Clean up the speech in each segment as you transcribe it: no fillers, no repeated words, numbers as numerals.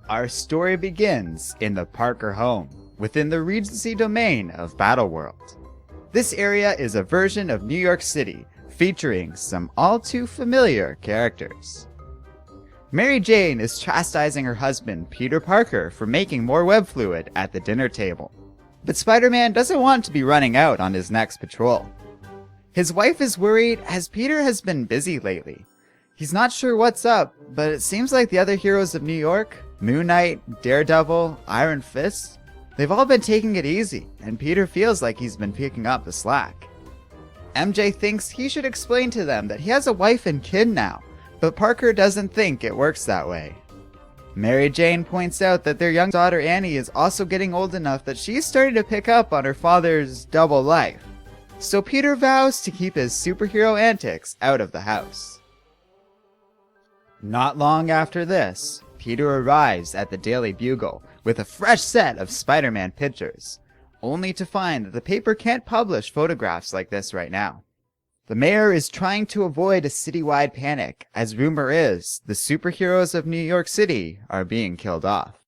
Our story begins in the Parker home, within the Regency domain of Battleworld. This area is a version of New York City, featuring some all too familiar characters. Mary Jane is chastising her husband, Peter Parker, for making more web fluid at the dinner table. But Spider-Man doesn't want to be running out on his next patrol. His wife is worried as Peter has been busy lately. He's not sure what's up, but it seems like the other heroes of New York, Moon Knight, Daredevil, Iron Fist, they've all been taking it easy, and Peter feels like he's been picking up the slack. MJ thinks he should explain to them that he has a wife and kid now, but Parker doesn't think it works that way. Mary Jane points out that their young daughter Annie is also getting old enough that she's starting to pick up on her father's double life. So Peter vows to keep his superhero antics out of the house. Not long after this, Peter arrives at the Daily Bugle with a fresh set of Spider-Man pictures, only to find that the paper can't publish photographs like this right now. The mayor is trying to avoid a citywide panic, as rumor is the superheroes of New York City are being killed off.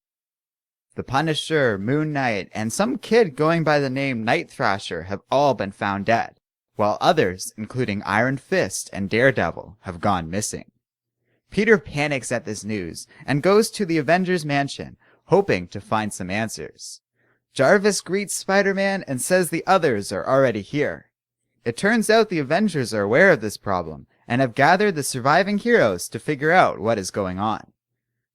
The Punisher, Moon Knight, and some kid going by the name Night Thrasher have all been found dead, while others, including Iron Fist and Daredevil, have gone missing. Peter panics at this news and goes to the Avengers mansion, hoping to find some answers. Jarvis greets Spider-Man and says the others are already here. It turns out the Avengers are aware of this problem and have gathered the surviving heroes to figure out what is going on.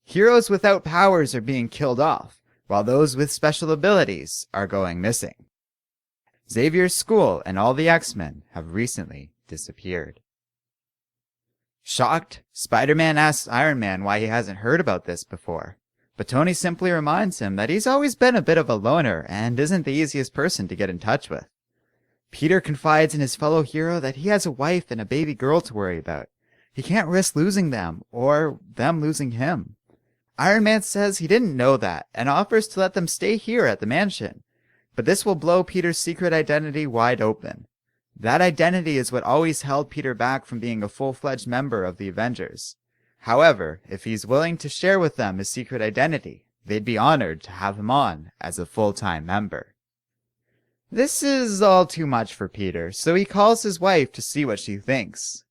Heroes without powers are being killed off, while those with special abilities are going missing. Xavier's school and all the X-Men have recently disappeared. Shocked, Spider-Man asks Iron Man why he hasn't heard about this before, but Tony simply reminds him that he's always been a bit of a loner and isn't the easiest person to get in touch with. Peter confides in his fellow hero that he has a wife and a baby girl to worry about. He can't risk losing them, or them losing him. Iron Man says he didn't know that, and offers to let them stay here at the mansion. But this will blow Peter's secret identity wide open. That identity is what always held Peter back from being a full-fledged member of the Avengers. However, if he's willing to share with them his secret identity, they'd be honored to have him on as a full-time member. This is all too much for Peter, so he calls his wife to see what she thinks.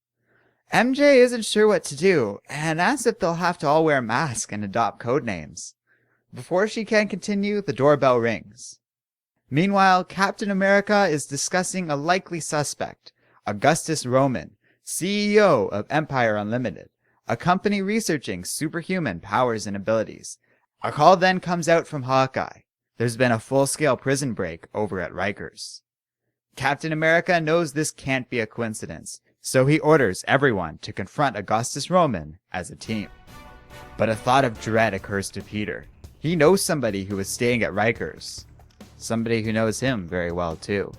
MJ isn't sure what to do, and asks if they'll have to all wear masks and adopt code names. Before she can continue, the doorbell rings. Meanwhile, Captain America is discussing a likely suspect, Augustus Roman, CEO of Empire Unlimited, a company researching superhuman powers and abilities. A call then comes out from Hawkeye. There's been a full-scale prison break over at Rikers. Captain America knows this can't be a coincidence, so he orders everyone to confront Augustus Roman as a team. But a thought of dread occurs to Peter. He knows somebody who is staying at Rikers. Somebody who knows him very well too.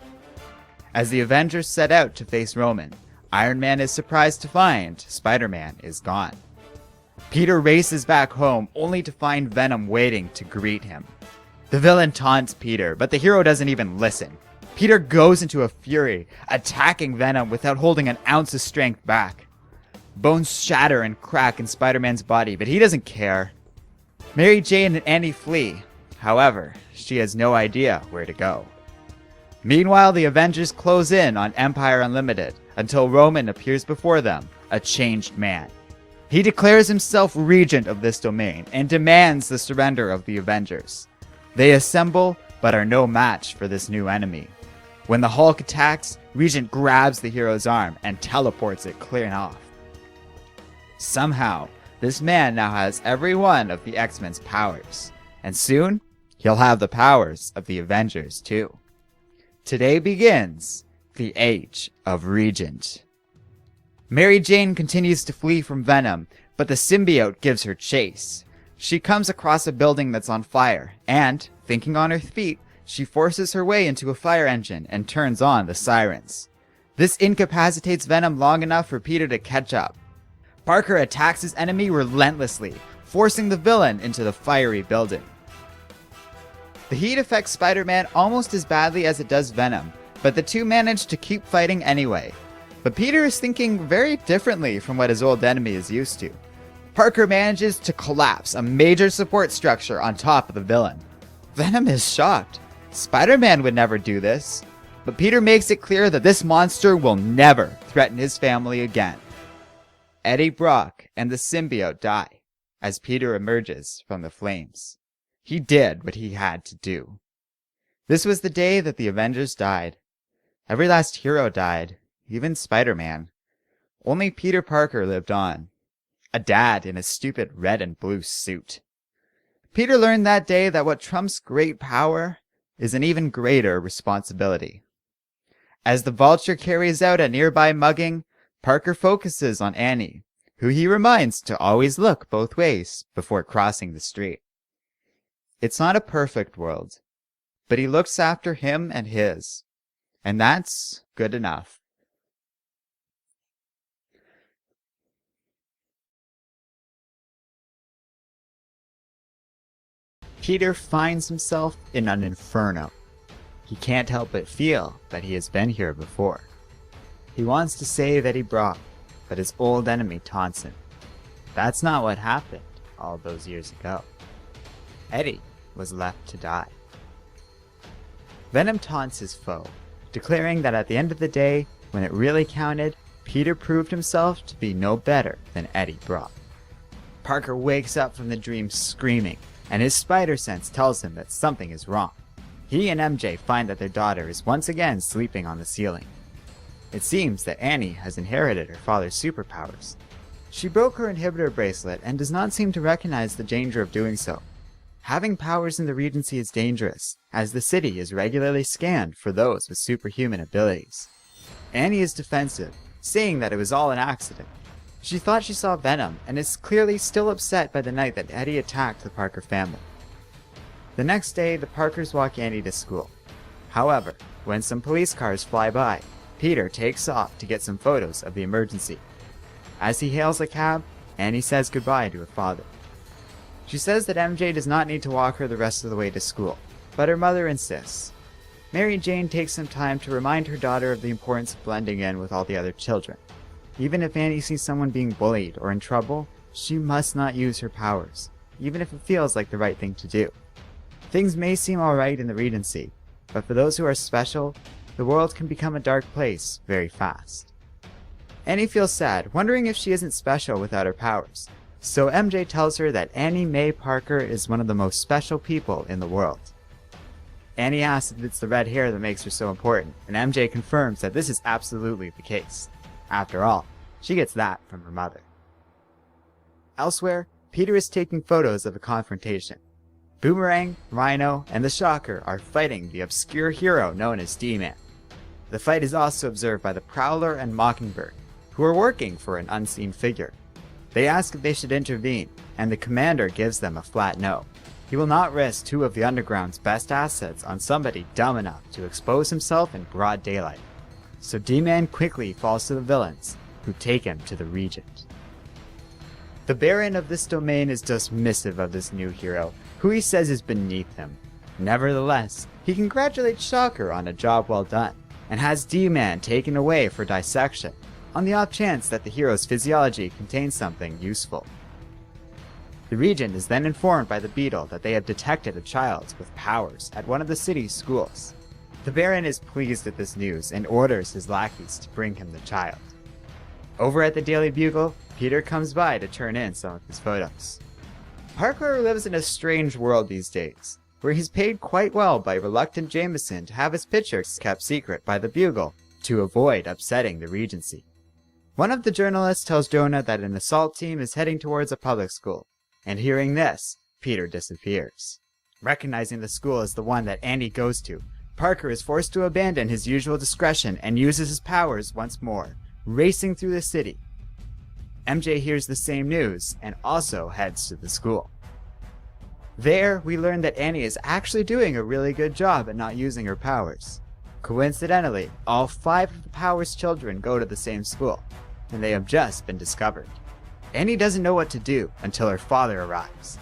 As the Avengers set out to face Roman, Iron Man is surprised to find Spider-Man is gone. Peter races back home only to find Venom waiting to greet him. The villain taunts Peter, but the hero doesn't even listen. Peter goes into a fury, attacking Venom without holding an ounce of strength back. Bones shatter and crack in Spider-Man's body, but he doesn't care. Mary Jane and Annie flee. However, she has no idea where to go. Meanwhile, the Avengers close in on Empire Unlimited until Roman appears before them, a changed man. He declares himself regent of this domain and demands the surrender of the Avengers. They assemble, but are no match for this new enemy. When the Hulk attacks, Regent grabs the hero's arm and teleports it clear off. Somehow, this man now has every one of the X-Men's powers, and soon, he'll have the powers of the Avengers too. Today begins the Age of Regent. Mary Jane continues to flee from Venom, but the symbiote gives her chase. She comes across a building that's on fire, and, thinking on her feet, she forces her way into a fire engine and turns on the sirens. This incapacitates Venom long enough for Peter to catch up. Parker attacks his enemy relentlessly, forcing the villain into the fiery building. The heat affects Spider-Man almost as badly as it does Venom, but the two manage to keep fighting anyway. But Peter is thinking very differently from what his old enemy is used to. Parker manages to collapse a major support structure on top of the villain. Venom is shocked. Spider-Man would never do this. But Peter makes it clear that this monster will never threaten his family again. Eddie Brock and the symbiote die as Peter emerges from the flames. He did what he had to do. This was the day that the Avengers died. Every last hero died, even Spider-Man. Only Peter Parker lived on. A dad in a stupid red and blue suit. Peter learned that day that what trumps great power is an even greater responsibility. As the Vulture carries out a nearby mugging, Parker focuses on Annie, who he reminds to always look both ways before crossing the street. It's not a perfect world, but he looks after him and his, and that's good enough. Peter finds himself in an inferno. He can't help but feel that he has been here before. He wants to save Eddie Brock, but his old enemy taunts him. That's not what happened all those years ago. Eddie was left to die. Venom taunts his foe, declaring that at the end of the day, when it really counted, Peter proved himself to be no better than Eddie Brock. Parker wakes up from the dream screaming, and his spider sense tells him that something is wrong. He and MJ find that their daughter is once again sleeping on the ceiling. It seems that Annie has inherited her father's superpowers. She broke her inhibitor bracelet and does not seem to recognize the danger of doing so. Having powers in the Regency is dangerous, as the city is regularly scanned for those with superhuman abilities. Annie is defensive, saying that it was all an accident. She thought she saw Venom and is clearly still upset by the night that Eddie attacked the Parker family. The next day, the Parkers walk Annie to school. However, when some police cars fly by, Peter takes off to get some photos of the emergency. As he hails a cab, Annie says goodbye to her father. She says that MJ does not need to walk her the rest of the way to school, but her mother insists. Mary Jane takes some time to remind her daughter of the importance of blending in with all the other children. Even if Annie sees someone being bullied or in trouble, she must not use her powers, even if it feels like the right thing to do. Things may seem alright in the Regency, but for those who are special, the world can become a dark place very fast. Annie feels sad, wondering if she isn't special without her powers, so MJ tells her that Annie Mae Parker is one of the most special people in the world. Annie asks if it's the red hair that makes her so important, and MJ confirms that this is absolutely the case. After all, she gets that from her mother. Elsewhere, Peter is taking photos of a confrontation. Boomerang, Rhino, and the Shocker are fighting the obscure hero known as D-Man. The fight is also observed by the Prowler and Mockingbird, who are working for an unseen figure. They ask if they should intervene, and the commander gives them a flat no. He will not risk two of the Underground's best assets on somebody dumb enough to expose himself in broad daylight. So D-Man quickly falls to the villains, who take him to the Regent. The Baron of this domain is dismissive of this new hero, who he says is beneath him. Nevertheless, he congratulates Shocker on a job well done, and has D-Man taken away for dissection, on the off chance that the hero's physiology contains something useful. The Regent is then informed by the Beetle that they have detected a child with powers at one of the city's schools. The Baron is pleased at this news and orders his lackeys to bring him the child. Over at the Daily Bugle, Peter comes by to turn in some of his photos. Parker lives in a strange world these days, where he's paid quite well by reluctant Jameson to have his pictures kept secret by the Bugle to avoid upsetting the Regency. One of the journalists tells Jonah that an assault team is heading towards a public school, and hearing this, Peter disappears. Recognizing the school as the one that Annie goes to, Parker is forced to abandon his usual discretion and uses his powers once more, racing through the city. MJ hears the same news and also heads to the school. There, we learn that Annie is actually doing a really good job at not using her powers. Coincidentally, all 5 of the Powers children go to the same school, and they have just been discovered. Annie doesn't know what to do until her father arrives.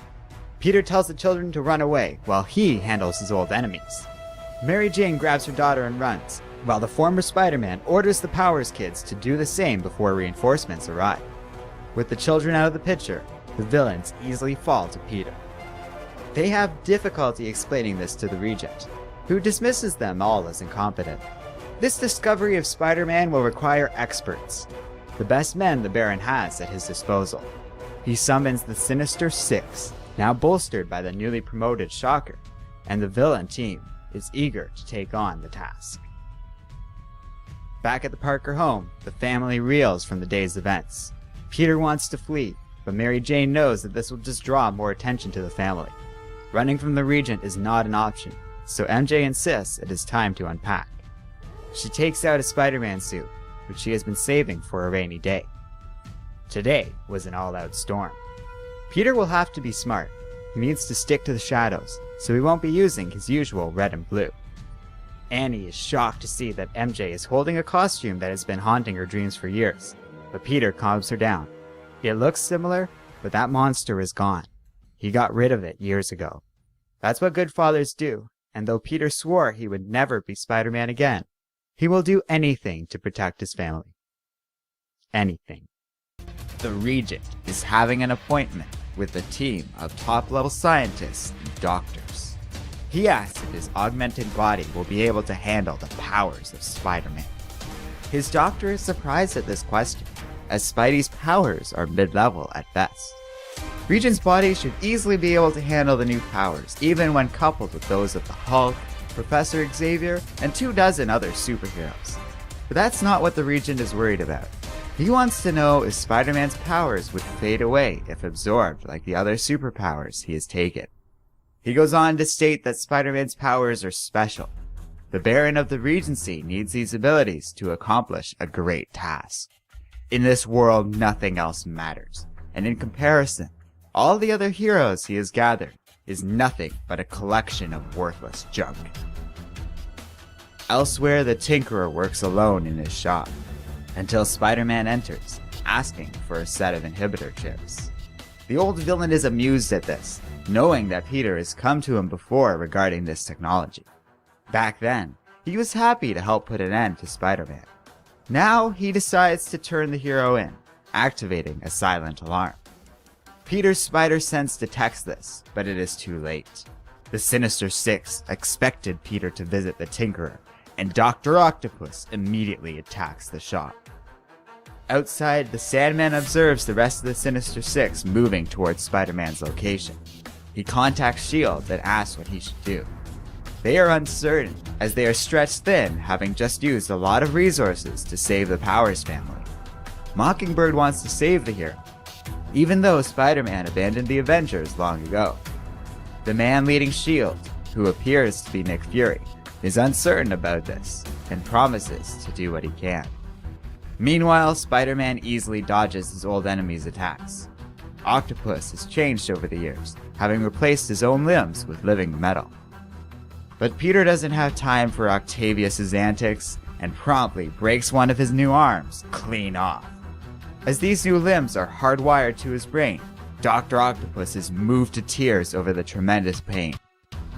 Peter tells the children to run away while he handles his old enemies. Mary Jane grabs her daughter and runs, while the former Spider-Man orders the Powers kids to do the same before reinforcements arrive. With the children out of the picture, the villains easily fall to Peter. They have difficulty explaining this to the Regent, who dismisses them all as incompetent. This discovery of Spider-Man will require experts, the best men the Baron has at his disposal. He summons the Sinister Six, now bolstered by the newly promoted Shocker, and the villain team is eager to take on the task. Back at the Parker home, the family reels from the day's events. Peter wants to flee, but Mary Jane knows that this will just draw more attention to the family. Running from the Regent is not an option, so MJ insists it is time to unpack. She takes out a Spider-Man suit, which she has been saving for a rainy day. Today was an all-out storm. Peter will have to be smart. He needs to stick to the shadows, so he won't be using his usual red and blue. Annie is shocked to see that MJ is holding a costume that has been haunting her dreams for years, but Peter calms her down. It looks similar, but that monster is gone. He got rid of it years ago. That's what good fathers do, and though Peter swore he would never be Spider-Man again, he will do anything to protect his family. Anything. The Regent is having an appointment with a team of top-level scientists and doctors. He asks if his augmented body will be able to handle the powers of Spider-Man. His doctor is surprised at this question, as Spidey's powers are mid-level at best. Regent's body should easily be able to handle the new powers, even when coupled with those of the Hulk, Professor Xavier, and 24 other superheroes. But that's not what the Regent is worried about. He wants to know if Spider-Man's powers would fade away if absorbed like the other superpowers he has taken. He goes on to state that Spider-Man's powers are special. The Baron of the Regency needs these abilities to accomplish a great task. In this world, nothing else matters, and in comparison, all the other heroes he has gathered is nothing but a collection of worthless junk. Elsewhere, the Tinkerer works alone in his shop, until Spider-Man enters, asking for a set of inhibitor chips. The old villain is amused at this, knowing that Peter has come to him before regarding this technology. Back then, he was happy to help put an end to Spider-Man. Now, he decides to turn the hero in, activating a silent alarm. Peter's spider sense detects this, but it is too late. The Sinister Six expected Peter to visit the Tinkerer, and Dr. Octopus immediately attacks the shop. Outside, the Sandman observes the rest of the Sinister Six moving towards Spider-Man's location. He contacts S.H.I.E.L.D. and asks what he should do. They are uncertain, as they are stretched thin, having just used a lot of resources to save the Powers family. Mockingbird wants to save the hero, even though Spider-Man abandoned the Avengers long ago. The man leading S.H.I.E.L.D., who appears to be Nick Fury, is uncertain about this, and promises to do what he can. Meanwhile, Spider-Man easily dodges his old enemy's attacks. Octopus has changed over the years, having replaced his own limbs with living metal. But Peter doesn't have time for Octavius's antics, and promptly breaks one of his new arms clean off. As these new limbs are hardwired to his brain, Dr. Octopus is moved to tears over the tremendous pain.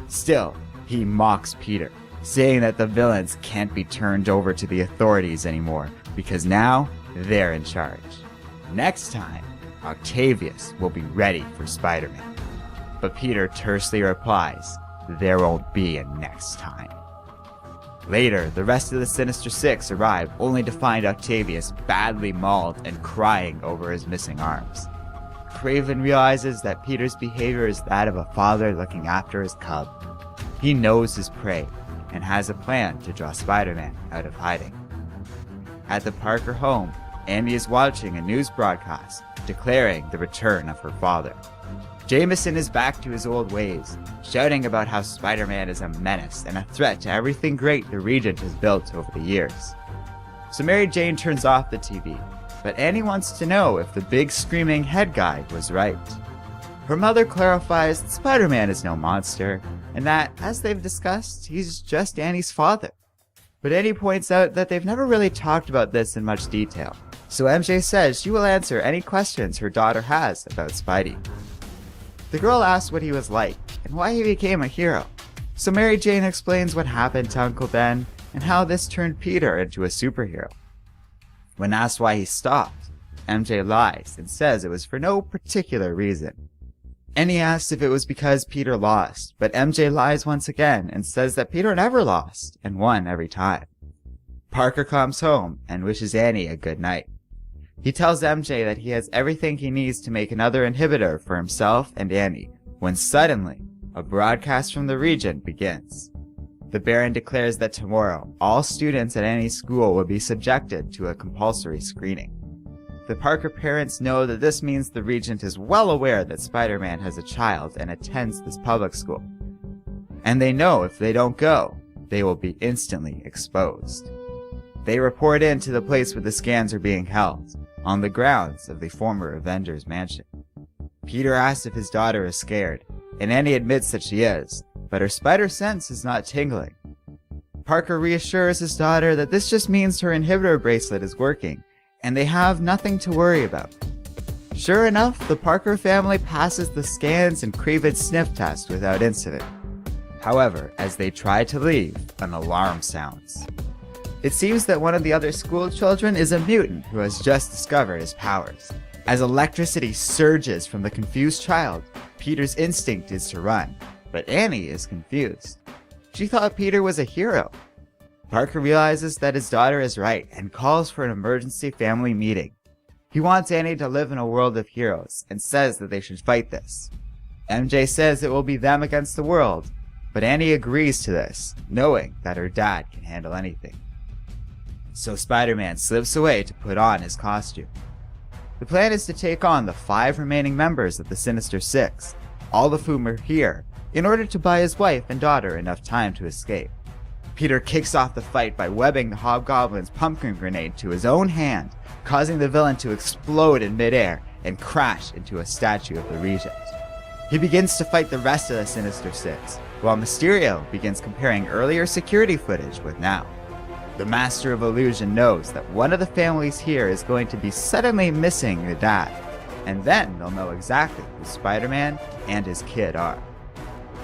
Still, he mocks Peter, saying that the villains can't be turned over to the authorities anymore, because now they're in charge. Next time, Octavius will be ready for Spider-Man. But Peter tersely replies, there won't be a next time. Later, the rest of the Sinister Six arrive, only to find Octavius badly mauled and crying over his missing arms. Kraven realizes that Peter's behavior is that of a father looking after his cub. He knows his prey, and has a plan to draw Spider-Man out of hiding. At the Parker home, Andy is watching a news broadcast declaring the return of her father. Jameson is back to his old ways, shouting about how Spider-Man is a menace and a threat to everything great the Regent has built over the years. So Mary Jane turns off the TV, but Annie wants to know if the big screaming head guy was right. Her mother clarifies that Spider-Man is no monster, and that, as they've discussed, he's just Annie's father. But Annie points out that they've never really talked about this in much detail, so MJ says she will answer any questions her daughter has about Spidey. The girl asks what he was like, and why he became a hero. So Mary Jane explains what happened to Uncle Ben, and how this turned Peter into a superhero. When asked why he stopped, MJ lies and says it was for no particular reason. Annie asks if it was because Peter lost, but MJ lies once again and says that Peter never lost and won every time. Parker comes home and wishes Annie a good night. He tells MJ that he has everything he needs to make another inhibitor for himself and Annie, when suddenly, a broadcast from the Regent begins. The Baron declares that tomorrow, all students at any school will be subjected to a compulsory screening. The Parker parents know that this means the Regent is well aware that Spider-Man has a child and attends this public school. And they know if they don't go, they will be instantly exposed. They report in to the place where the scans are being held, on the grounds of the former Avengers mansion. Peter asks if his daughter is scared, and Annie admits that she is, but her spider sense is not tingling. Parker reassures his daughter that this just means her inhibitor bracelet is working, and they have nothing to worry about. Sure enough, the Parker family passes the scans and Kraven's sniff test without incident. However, as they try to leave, an alarm sounds. It seems that one of the other school children is a mutant who has just discovered his powers. As electricity surges from the confused child, Peter's instinct is to run, but Annie is confused. She thought Peter was a hero. Parker realizes that his daughter is right and calls for an emergency family meeting. He wants Annie to live in a world of heroes and says that they should fight this. MJ says it will be them against the world, but Annie agrees to this, knowing that her dad can handle anything. So Spider-Man slips away to put on his costume. The plan is to take on the 5 remaining members of the Sinister Six, all of whom are here, in order to buy his wife and daughter enough time to escape. Peter kicks off the fight by webbing the Hobgoblin's pumpkin grenade to his own hand, causing the villain to explode in midair and crash into a statue of the Regent. He begins to fight the rest of the Sinister Six, while Mysterio begins comparing earlier security footage with now. The Master of Illusion knows that one of the families here is going to be suddenly missing the dad, and then they'll know exactly who Spider-Man and his kid are.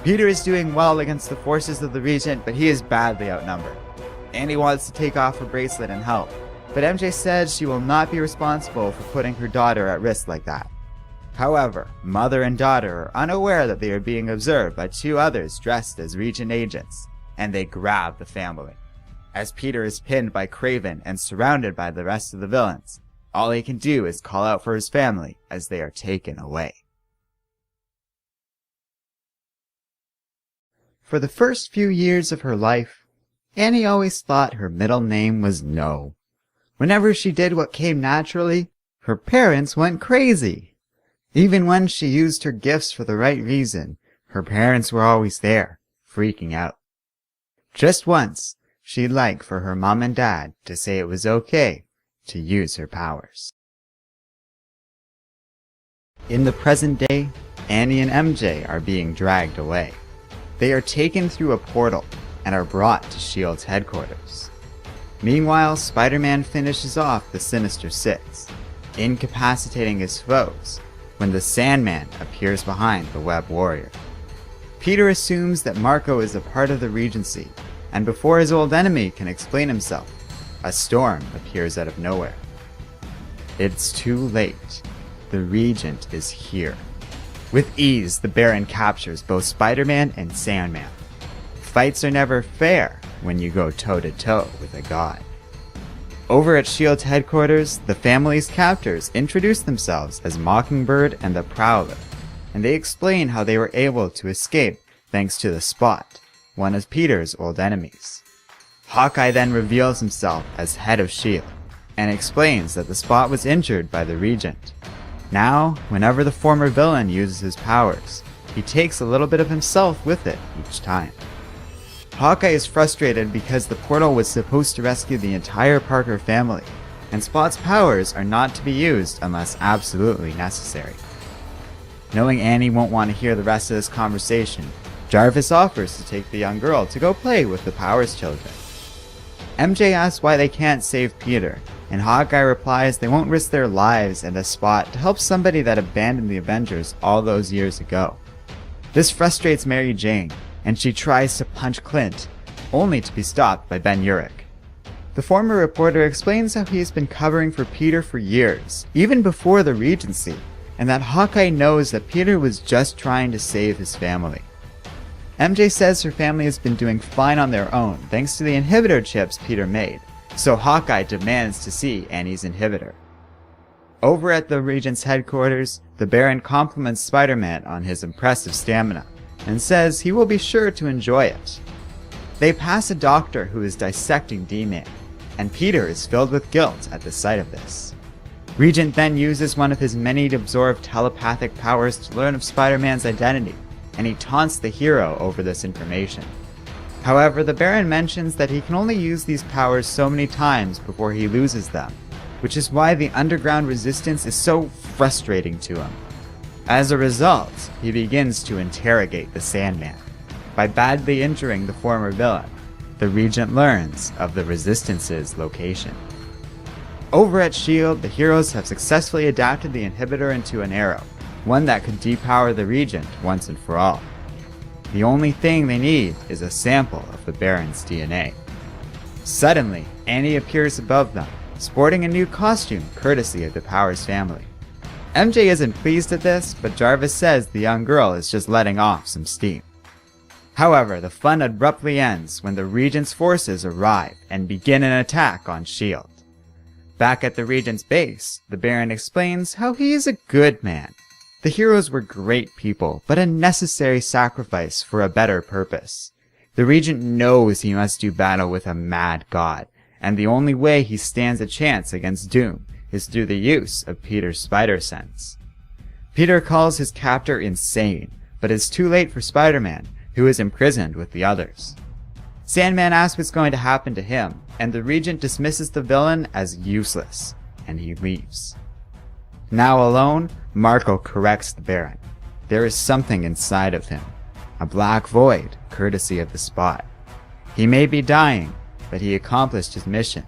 Peter is doing well against the forces of the Regent, but he is badly outnumbered. Annie wants to take off her bracelet and help, but MJ says she will not be responsible for putting her daughter at risk like that. However, mother and daughter are unaware that they are being observed by 2 others dressed as Regent agents, and they grab the family. As Peter is pinned by Kraven and surrounded by the rest of the villains, all he can do is call out for his family as they are taken away. For the first few years of her life, Annie always thought her middle name was No. Whenever she did what came naturally, her parents went crazy. Even when she used her gifts for the right reason, her parents were always there, freaking out. Just once, she'd like for her mom and dad to say it was okay to use her powers. In the present day, Annie and MJ are being dragged away. They are taken through a portal and are brought to S.H.I.E.L.D.'s headquarters. Meanwhile, Spider-Man finishes off the Sinister Six, incapacitating his foes, when the Sandman appears behind the Web Warrior. Peter assumes that Marco is a part of the Regency, and before his old enemy can explain himself, a storm appears out of nowhere. It's too late. The Regent is here. With ease, the Baron captures both Spider-Man and Sandman. Fights are never fair when you go toe-to-toe with a god. Over at S.H.I.E.L.D.'s headquarters, the family's captors introduce themselves as Mockingbird and the Prowler, and they explain how they were able to escape thanks to the Spot, one of Peter's old enemies. Hawkeye then reveals himself as head of S.H.I.E.L.D. and explains that the Spot was injured by the Regent. Now, whenever the former villain uses his powers, he takes a little bit of himself with it each time. Hawkeye is frustrated because the portal was supposed to rescue the entire Parker family, and Spot's powers are not to be used unless absolutely necessary. Knowing Annie won't want to hear the rest of this conversation, Jarvis offers to take the young girl to go play with the Powers children. MJ asks why they can't save Peter, and Hawkeye replies they won't risk their lives and a Spot to help somebody that abandoned the Avengers all those years ago. This frustrates Mary Jane, and she tries to punch Clint, only to be stopped by Ben Urich. The former reporter explains how he has been covering for Peter for years, even before the Regency, and that Hawkeye knows that Peter was just trying to save his family. MJ says her family has been doing fine on their own thanks to the inhibitor chips Peter made, so Hawkeye demands to see Annie's inhibitor. Over at the Regent's headquarters, the Baron compliments Spider-Man on his impressive stamina, and says he will be sure to enjoy it. They pass a doctor who is dissecting D-Man, and Peter is filled with guilt at the sight of this. Regent then uses one of his many absorbed telepathic powers to learn of Spider-Man's identity, and he taunts the hero over this information. However, the Baron mentions that he can only use these powers so many times before he loses them, which is why the underground resistance is so frustrating to him. As a result, he begins to interrogate the Sandman. By badly injuring the former villain, the Regent learns of the Resistance's location. Over at S.H.I.E.L.D., the heroes have successfully adapted the inhibitor into an arrow, one that could depower the Regent once and for all. The only thing they need is a sample of the Baron's DNA. Suddenly, Annie appears above them, sporting a new costume courtesy of the Powers family. MJ isn't pleased at this, but Jarvis says the young girl is just letting off some steam. However, the fun abruptly ends when the Regent's forces arrive and begin an attack on S.H.I.E.L.D. Back at the Regent's base, the Baron explains how he is a good man. The heroes were great people, but a necessary sacrifice for a better purpose. The Regent knows he must do battle with a mad god, and the only way he stands a chance against Doom is through the use of Peter's spider sense. Peter calls his captor insane, but it's too late for Spider-Man, who is imprisoned with the others. Sandman asks what's going to happen to him, and the Regent dismisses the villain as useless, and he leaves. Now alone, Marco corrects the Baron. There is something inside of him, a black void, courtesy of the Spot. He may be dying, but he accomplished his mission,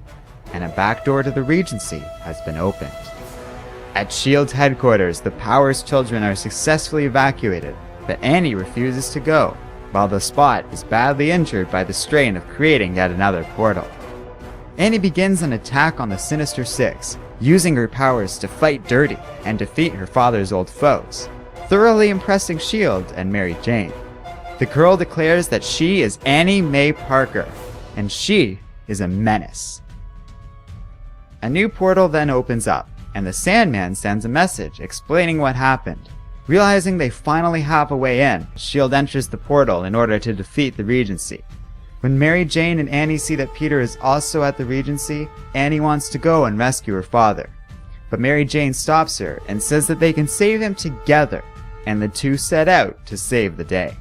and a back door to the Regency has been opened. At S.H.I.E.L.D.'s headquarters, the Powers children are successfully evacuated, but Annie refuses to go, while the Spot is badly injured by the strain of creating yet another portal. Annie begins an attack on the Sinister Six, using her powers to fight dirty and defeat her father's old foes, thoroughly impressing S.H.I.E.L.D. and Mary Jane. The girl declares that she is Annie Mae Parker, and she is a menace. A new portal then opens up, and the Sandman sends a message explaining what happened. Realizing they finally have a way in, S.H.I.E.L.D. enters the portal in order to defeat the Regency. When Mary Jane and Annie see that Peter is also at the Regency, Annie wants to go and rescue her father. But Mary Jane stops her and says that they can save him together, and the two set out to save the day.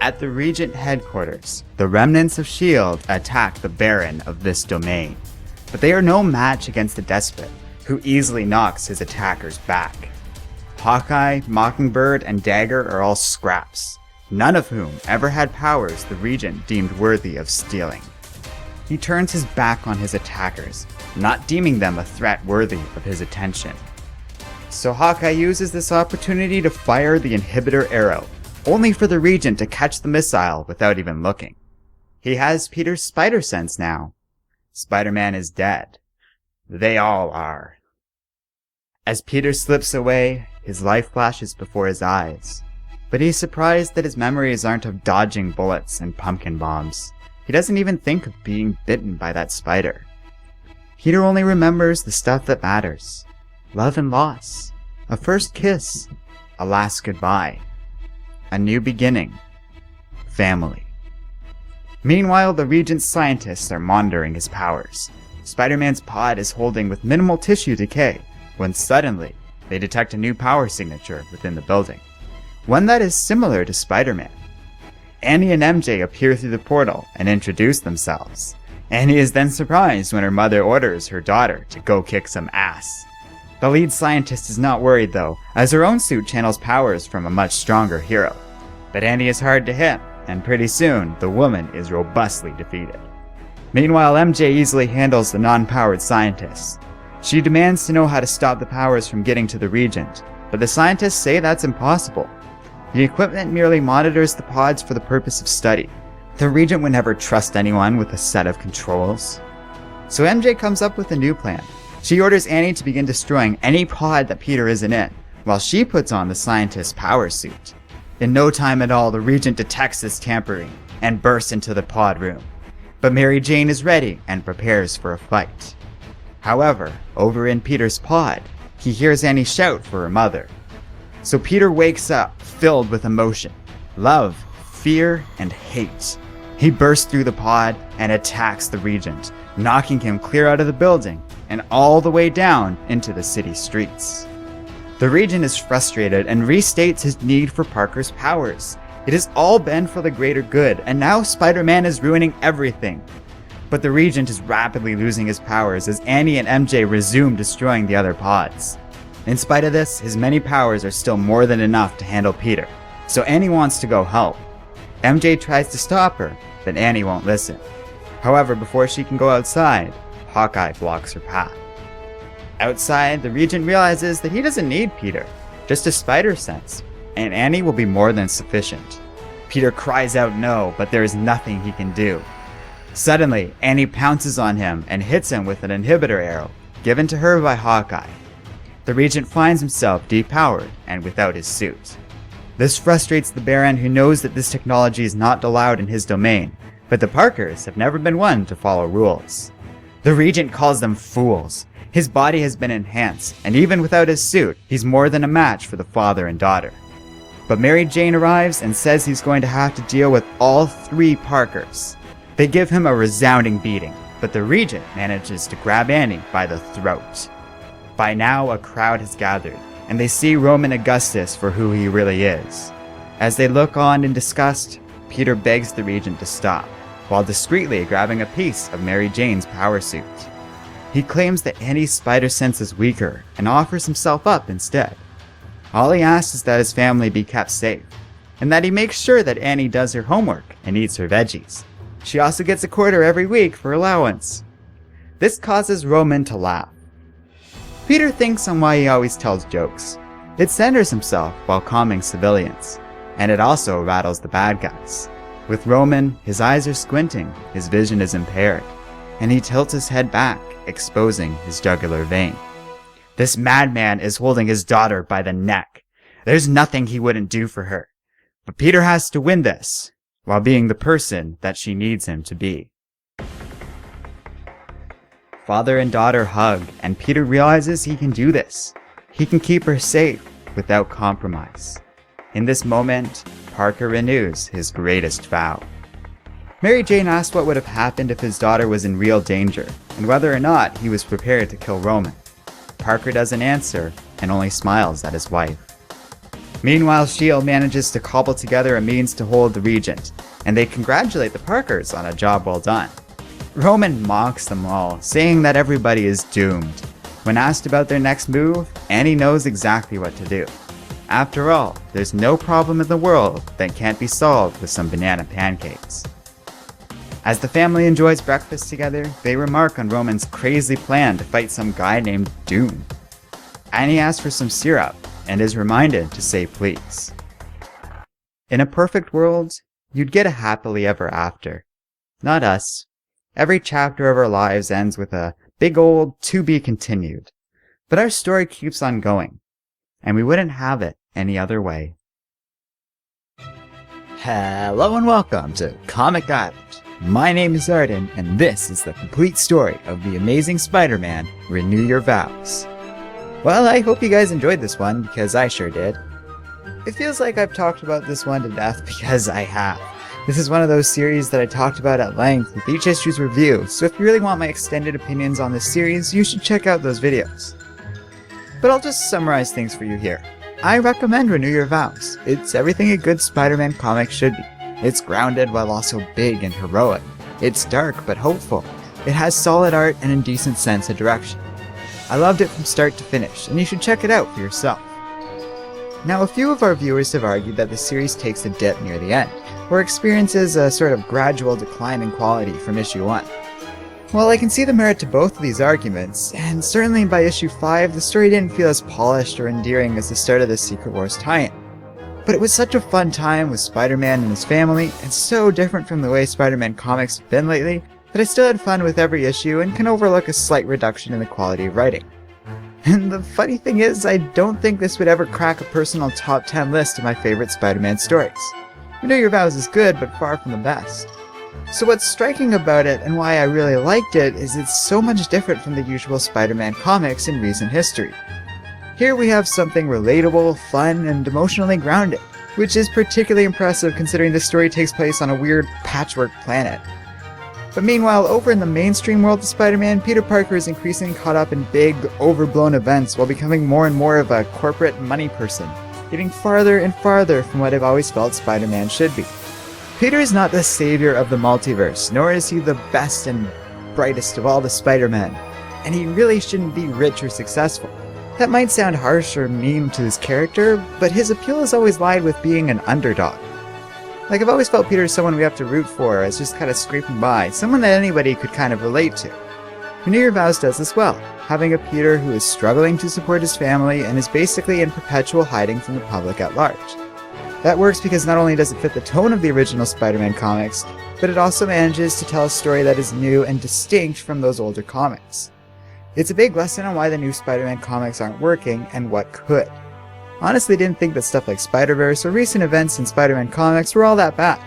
At the Regent headquarters, the remnants of S.H.I.E.L.D. attack the Baron of this domain, but they are no match against the Despot, who easily knocks his attackers back. Hawkeye, Mockingbird, and Dagger are all scraps, none of whom ever had powers the Regent deemed worthy of stealing. He turns his back on his attackers, not deeming them a threat worthy of his attention. So Hawkeye uses this opportunity to fire the inhibitor arrow, only for the Regent to catch the missile without even looking. He has Peter's spider sense now. Spider-Man is dead. They all are. As Peter slips away, his life flashes before his eyes. But he's surprised that his memories aren't of dodging bullets and pumpkin bombs. He doesn't even think of being bitten by that spider. Peter only remembers the stuff that matters. Love and loss. A first kiss. A last goodbye. A new beginning. Family. Meanwhile, the Regent's scientists are monitoring his powers. Spider-Man's pod is holding with minimal tissue decay, when suddenly, they detect a new power signature within the building. One that is similar to Spider-Man. Annie and MJ appear through the portal and introduce themselves. Annie is then surprised when her mother orders her daughter to go kick some ass. The lead scientist is not worried though, as her own suit channels powers from a much stronger hero. But Annie is hard to hit, and pretty soon, the woman is robustly defeated. Meanwhile, MJ easily handles the non-powered scientists. She demands to know how to stop the powers from getting to the Regent, but the scientists say that's impossible. The equipment merely monitors the pods for the purpose of study. The Regent would never trust anyone with a set of controls. So MJ comes up with a new plan. She orders Annie to begin destroying any pod that Peter isn't in, while she puts on the scientist's power suit. In no time at all, the Regent detects this tampering and bursts into the pod room. But Mary Jane is ready and prepares for a fight. However, over in Peter's pod, he hears Annie shout for her mother. So Peter wakes up, filled with emotion, love, fear, and hate. He bursts through the pod and attacks the Regent, knocking him clear out of the building and all the way down into the city streets. The Regent is frustrated and restates his need for Parker's powers. It has all been for the greater good, and now Spider-Man is ruining everything. But the Regent is rapidly losing his powers as Annie and MJ resume destroying the other pods. In spite of this, his many powers are still more than enough to handle Peter, so Annie wants to go help. MJ tries to stop her, but Annie won't listen. However, before she can go outside, Hawkeye blocks her path. Outside, the Regent realizes that he doesn't need Peter, just a spider sense, and Annie will be more than sufficient. Peter cries out no, but there is nothing he can do. Suddenly, Annie pounces on him and hits him with an inhibitor arrow, given to her by Hawkeye. The Regent finds himself depowered and without his suit. This frustrates the Baron, who knows that this technology is not allowed in his domain, but the Parkers have never been one to follow rules. The Regent calls them fools. His body has been enhanced, and even without his suit, he's more than a match for the father and daughter. But Mary Jane arrives and says he's going to have to deal with all three Parkers. They give him a resounding beating, but the Regent manages to grab Annie by the throat. By now, a crowd has gathered, and they see Roman Augustus for who he really is. As they look on in disgust, Peter begs the Regent to stop, while discreetly grabbing a piece of Mary Jane's power suit. He claims that Annie's spider sense is weaker and offers himself up instead. All he asks is that his family be kept safe, and that he makes sure that Annie does her homework and eats her veggies. She also gets a quarter every week for allowance. This causes Roman to laugh. Peter thinks on why he always tells jokes. It centers himself while calming civilians, and it also rattles the bad guys. With Roman, his eyes are squinting, his vision is impaired, and he tilts his head back, exposing his jugular vein. This madman is holding his daughter by the neck. There's nothing he wouldn't do for her. But Peter has to win this, while being the person that she needs him to be. Father and daughter hug, and Peter realizes he can do this. He can keep her safe without compromise. In this moment, Parker renews his greatest vow. Mary Jane asks what would have happened if his daughter was in real danger, and whether or not he was prepared to kill Roman. Parker doesn't answer, and only smiles at his wife. Meanwhile, S.H.I.E.L.D. manages to cobble together a means to hold the Regent, and they congratulate the Parkers on a job well done. Roman mocks them all, saying that everybody is doomed. When asked about their next move, Annie knows exactly what to do. After all, there's no problem in the world that can't be solved with some banana pancakes. As the family enjoys breakfast together, they remark on Roman's crazy plan to fight some guy named Doom. Annie asks for some syrup, and is reminded to say please. In a perfect world, you'd get a happily ever after. Not us. Every chapter of our lives ends with a big old to be continued. But our story keeps on going, and we wouldn't have it any other way. Hello and welcome to Comic Island. My name is Arden, and this is the complete story of the Amazing Spider-Man, Renew Your Vows. Well, I hope you guys enjoyed this one, because I sure did. It feels like I've talked about this one to death because I have. This is one of those series that I talked about at length with each issue's review, so if you really want my extended opinions on this series, you should check out those videos. But I'll just summarize things for you here. I recommend Renew Your Vows. It's everything a good Spider-Man comic should be. It's grounded while also big and heroic. It's dark but hopeful. It has solid art and a decent sense of direction. I loved it from start to finish, and you should check it out for yourself. Now, a few of our viewers have argued that the series takes a dip near the end, or experiences a sort of gradual decline in quality from issue 1. Well, I can see the merit to both of these arguments, and certainly by issue 5, the story didn't feel as polished or endearing as the start of the Secret Wars tie-in. But it was such a fun time with Spider-Man and his family, and so different from the way Spider-Man comics have been lately, that I still had fun with every issue and can overlook a slight reduction in the quality of writing. And the funny thing is, I don't think this would ever crack a personal top 10 list of my favorite Spider-Man stories. I know Your Vows is good, but far from the best. So what's striking about it, and why I really liked it, is it's so much different from the usual Spider-Man comics in recent history. Here we have something relatable, fun, and emotionally grounded, which is particularly impressive considering the story takes place on a weird patchwork planet. But meanwhile, over in the mainstream world of Spider-Man, Peter Parker is increasingly caught up in big, overblown events while becoming more and more of a corporate money person, getting farther and farther from what I've always felt Spider-Man should be. Peter is not the savior of the multiverse, nor is he the best and brightest of all the Spider-Men, and he really shouldn't be rich or successful. That might sound harsh or mean to his character, but his appeal has always lied with being an underdog. Like, I've always felt Peter is someone we have to root for as just kind of scraping by, someone that anybody could kind of relate to. Renew Your Vows does this well, having a Peter who is struggling to support his family and is basically in perpetual hiding from the public at large. That works because not only does it fit the tone of the original Spider-Man comics, but it also manages to tell a story that is new and distinct from those older comics. It's a big lesson on why the new Spider-Man comics aren't working and what could. Honestly, I didn't think that stuff like Spider-Verse or recent events in Spider-Man comics were all that bad,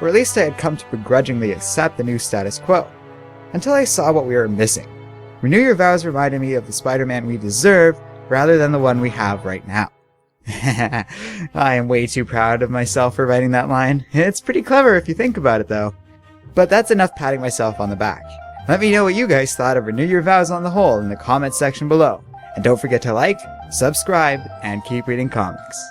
or at least I had come to begrudgingly accept the new status quo, until I saw what we were missing. Renew Your Vows reminded me of the Spider-Man we deserve rather than the one we have right now. I am way too proud of myself for writing that line. It's pretty clever if you think about it though. But that's enough patting myself on the back. Let me know what you guys thought of Renew Your Vows on the whole in the comments section below. And don't forget to like, subscribe, and keep reading comics.